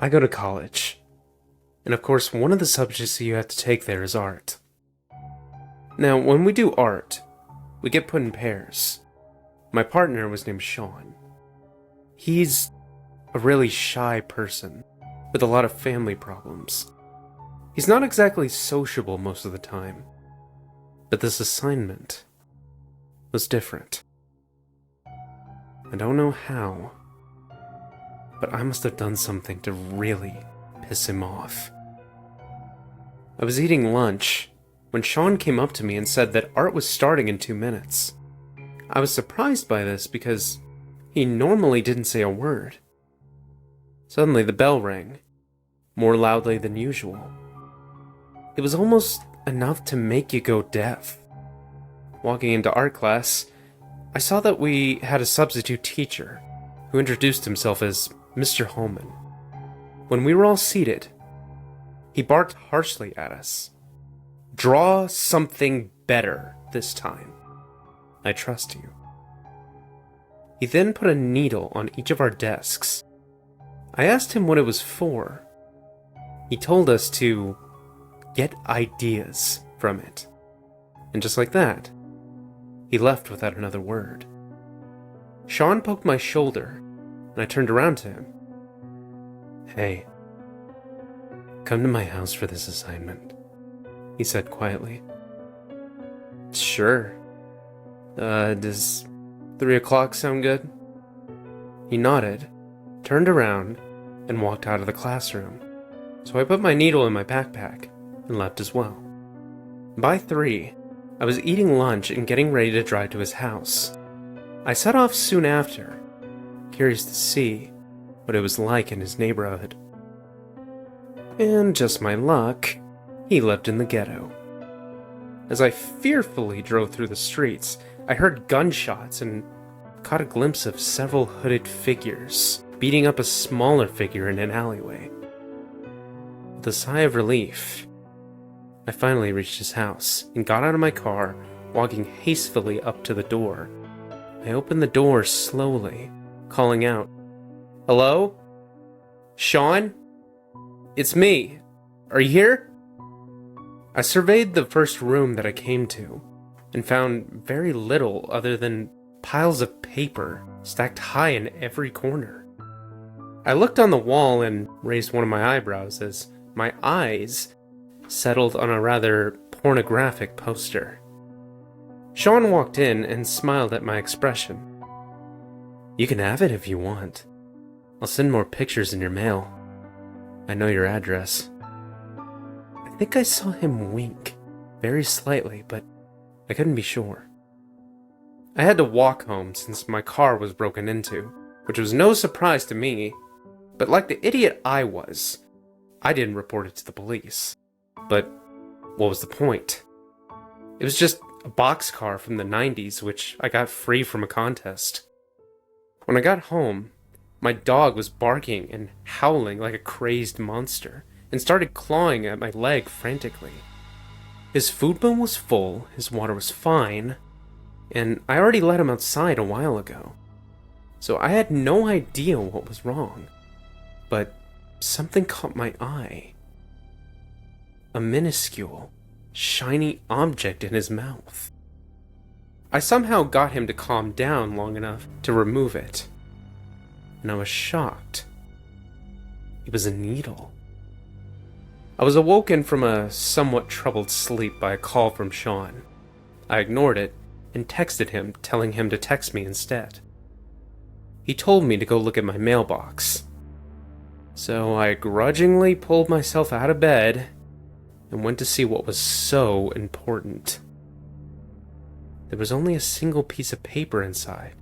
I go to college. And of course, one of the subjects you have to take there is art. Now, when we do art, we get put in pairs. My partner was named Sean. He's a really shy person with a lot of family problems. He's not exactly sociable most of the time, but this assignment was different. I don't know how, but I must have done something to really piss him off. I was eating lunch when Sean came up to me and said that art was starting in 2 minutes. I was surprised by this because he normally didn't say a word. Suddenly the bell rang, more loudly than usual. It was almost enough to make you go deaf. Walking into art class, I saw that we had a substitute teacher who introduced himself as Mr. Holman. When we were all seated, he barked harshly at us. "Draw something better this time. I trust you." He then put a needle on each of our desks. I asked him what it was for. He told us to get ideas from it. And just like that, he left without another word. Sean poked my shoulder, and I turned around to him. "Hey, come to my house for this assignment," he said quietly. "Sure. Does 3 o'clock sound good?" He nodded, turned around, and walked out of the classroom. So I put my needle in my backpack and left as well. By 3, I was eating lunch and getting ready to drive to his house. I set off soon after, curious to see what it was like in his neighborhood. And just my luck, he lived in the ghetto. As I fearfully drove through the streets, I heard gunshots and caught a glimpse of several hooded figures beating up a smaller figure in an alleyway. With a sigh of relief, I finally reached his house and got out of my car, walking hastily up to the door. I opened the door slowly, calling out, "Hello? Sean? It's me. Are you here?" I surveyed the first room that I came to, and found very little other than piles of paper stacked high in every corner. I looked on the wall and raised one of my eyebrows as my eyes settled on a rather pornographic poster. Sean walked in and smiled at my expression. "You can have it if you want. I'll send more pictures in your mail. I know your address." I think I saw him wink, very slightly, but I couldn't be sure. I had to walk home since my car was broken into, which was no surprise to me, but like the idiot I was, I didn't report it to the police. But what was the point? It was just a boxcar from the 90s, which I got free from a contest. When I got home, my dog was barking and howling like a crazed monster, and started clawing at my leg frantically. His food bin was full, his water was fine, and I already let him outside a while ago. So I had no idea what was wrong. But something caught my eye. A minuscule, shiny object in his mouth. I somehow got him to calm down long enough to remove it, and I was shocked. It was a needle. I was awoken from a somewhat troubled sleep by a call from Sean. I ignored it and texted him, telling him to text me instead. He told me to go look at my mailbox. So I grudgingly pulled myself out of bed and went to see what was so important. There was only a single piece of paper inside.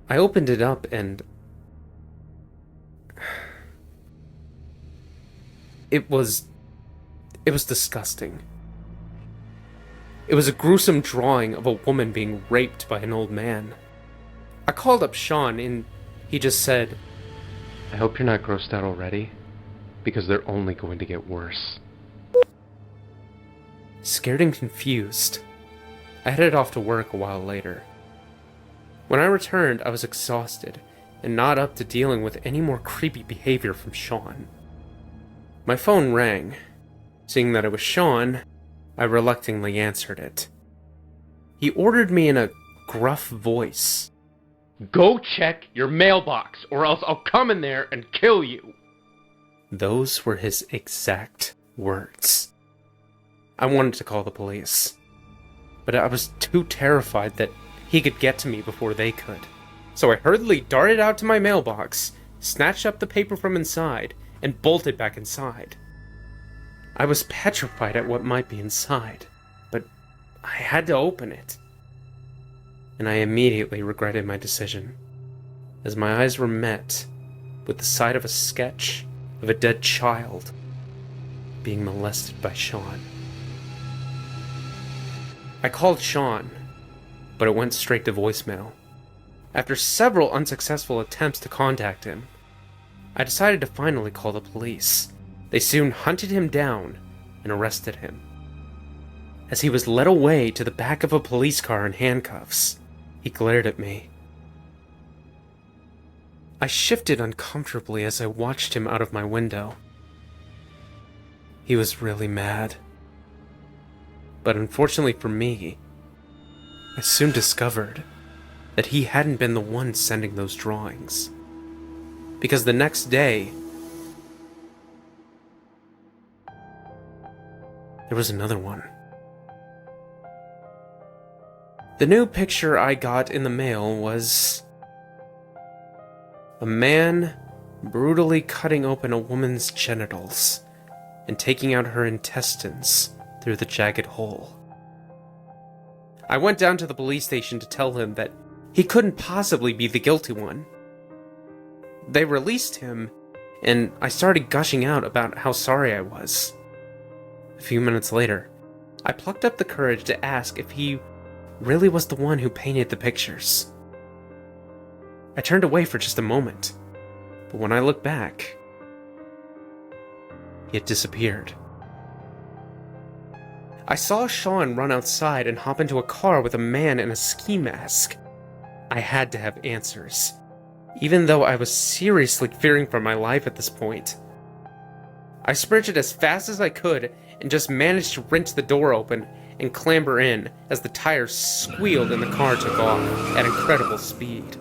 I opened it up and it was disgusting. It was a gruesome drawing of a woman being raped by an old man. I called up Sean and he just said, "I hope you're not grossed out already, because they're only going to get worse." Scared and confused, I headed off to work a while later. When I returned, I was exhausted and not up to dealing with any more creepy behavior from Sean. My phone rang. Seeing that it was Sean, I reluctantly answered it. He ordered me in a gruff voice. Go check your mailbox, or else I'll come in there and kill you. Those were his exact words. I wanted to call the police, but I was too terrified that he could get to me before they could. So I hurriedly darted out to my mailbox, snatched up the paper from inside, and bolted back inside. I was petrified at what might be inside, but I had to open it. And I immediately regretted my decision, as my eyes were met with the sight of a sketch of a dead child being molested by Sean. I called Sean, but it went straight to voicemail. After several unsuccessful attempts to contact him, I decided to finally call the police. They soon hunted him down and arrested him. As he was led away to the back of a police car in handcuffs, he glared at me. I shifted uncomfortably as I watched him out of my window. He was really mad. But unfortunately for me, I soon discovered that he hadn't been the one sending those drawings. Because the next day, there was another one. The new picture I got in the mail was a man brutally cutting open a woman's genitals and taking out her intestines through the jagged hole. I went down to the police station to tell him that he couldn't possibly be the guilty one. They released him, and I started gushing out about how sorry I was. A few minutes later, I plucked up the courage to ask if he really was the one who painted the pictures. I turned away for just a moment, but when I looked back, he had disappeared. I saw Sean run outside and hop into a car with a man in a ski mask. I had to have answers, even though I was seriously fearing for my life at this point. I sprinted as fast as I could and just managed to wrench the door open and clamber in as the tires squealed and the car took off at incredible speed.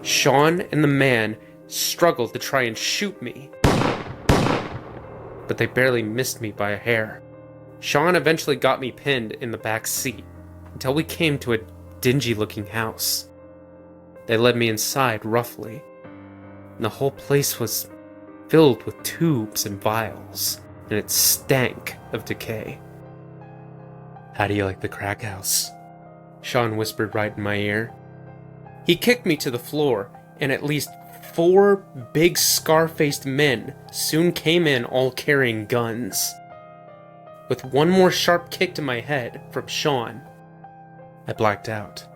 Sean and the man struggled to try and shoot me, but they barely missed me by a hair. Sean eventually got me pinned in the back seat until we came to a dingy-looking house. They led me inside roughly, and the whole place was filled with tubes and vials, and it stank of decay. "How do you like the crack house?" Sean whispered right in my ear. He kicked me to the floor, and at least 4 big scar-faced men soon came in, all carrying guns. With one more sharp kick to my head from Sean, I blacked out.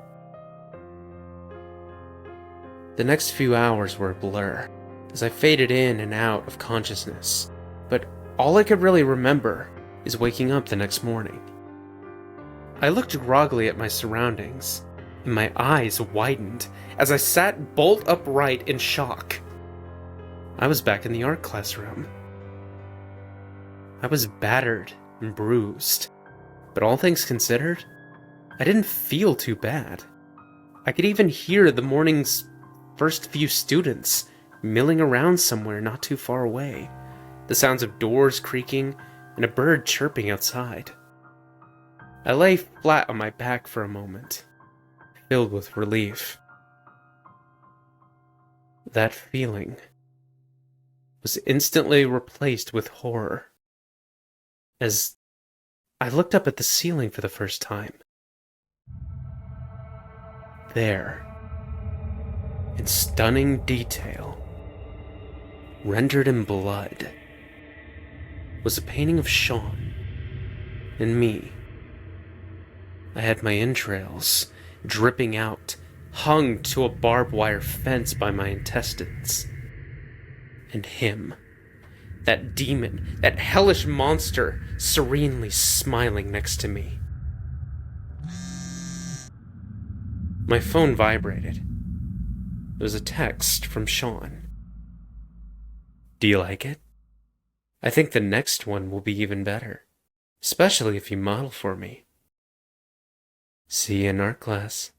The next few hours were a blur, as I faded in and out of consciousness, but all I could really remember is waking up the next morning. I looked groggily at my surroundings, and my eyes widened as I sat bolt upright in shock. I was back in the art classroom. I was battered and bruised, but all things considered, I didn't feel too bad. I could even hear the morning's first few students milling around somewhere not too far away, the sounds of doors creaking and a bird chirping outside. I lay flat on my back for a moment, filled with relief. That feeling was instantly replaced with horror as I looked up at the ceiling for the first time. There, in stunning detail, rendered in blood, was a painting of Sean and me. I had my entrails dripping out, hung to a barbed wire fence by my intestines. And him, that demon, that hellish monster, serenely smiling next to me. My phone vibrated. It was a text from Sean. Do you like it? I think the next one will be even better, especially if you model for me. See you in art class.